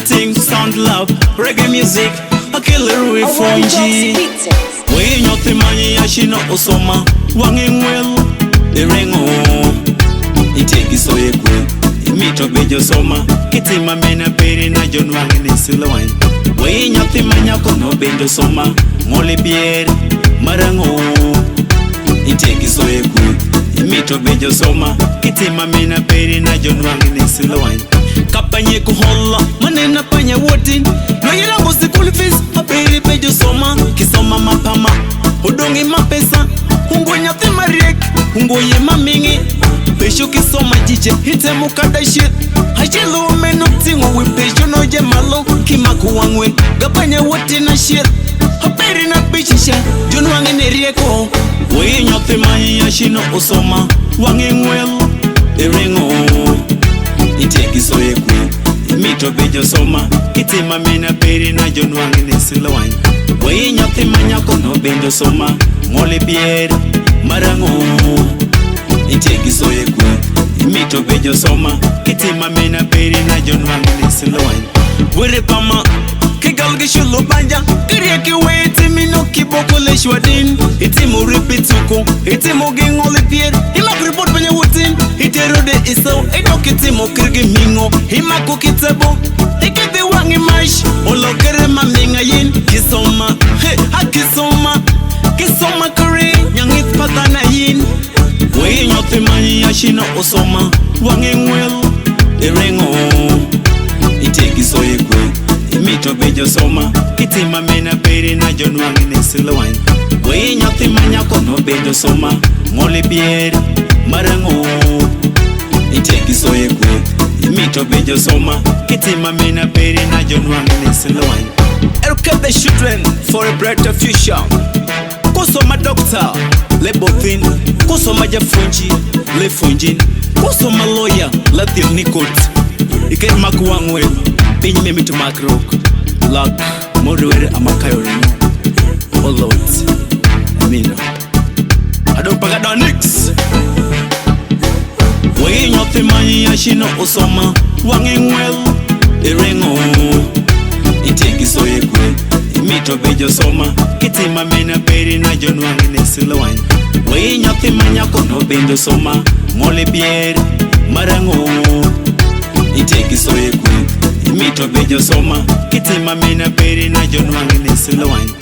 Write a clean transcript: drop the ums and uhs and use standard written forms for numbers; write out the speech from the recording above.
everything sound love, reggae music, a killer with Fonji. We not the money, she not Osoma, wanging well, the ring it take so a quick, it meet up with your soma, it's in my men a berry, na John Wang in Silhouette. We not the mania could no bend the soma, Ngoli Pyer, Marango, it take so a quick, it meet up with your soma, it's in my men a berry, na John Wang in Silhouette. Kapanye kuhola, manena panya wotin. No yela ngosi kulifis, apere pejo soma, kisoma mapama, udongi mapesa, ungonya temariek, ungoye mamingi, pesho kisoma jiche, hite mukada shit. Hajelo meno tingo we pesho no je malo, kimaku wangwe, gapanya wotin na shit. Apere na peshisha, John wange nerieko. We nyote maya shino osoma, wange ngwelo, erengo. Iteki so ekwe, imito bejo soma, itima mena peri na John Wang in Silhouette. We nyote manyako no bendo soma, Ngoli Pyer, Marango. Iteki so ekwe, imito bejo soma, itima mena peri na John Wang in Silhouette. Were pama, kigalge shulo banja, kirieki we itimi no kiboko le shwadin. Itimu ripituko, itimu Ngoli Pyer, ima report banya wutin. Iterode iso, edokitimo kirgi mingo, ima kukitebo, ikebe wangi mash, olokere maminga yin, kisoma, kisoma kare, nyangit patana yin. We nyote mani yashino osoma, wangi ngwel, erengo, iteki so yekwe, imito bejo soma, itima mena peri na John Wang in Silhouette. We nyote manyako no bejo soma, Ngoli Pyer, Marango. Iteki so yekwe, imito bejo soma, kitima mena peri na John Wang in Silhouette. Educate the children for a brighter future. Kusoma doctor, le bothin. Kusoma jafunji, le funjin. Kusoma lawyer, le tilnikot. Ike makuangwe, pinyi memi to makrok. Luck, moriwere amakayori. Oh Lord, amina. Adompaga Darnix. We nyote mani yashino osoma, wange ngwel, erengo. Iteki so yekwe, imito bejo soma, kitima mena peri na John Wang in Silhouette. We nyote manyako no bendo soma, Ngoli Pyer, Marango. Iteki so yekwe, imito bejo soma, kitima mena peri na John Wang in Silhouette.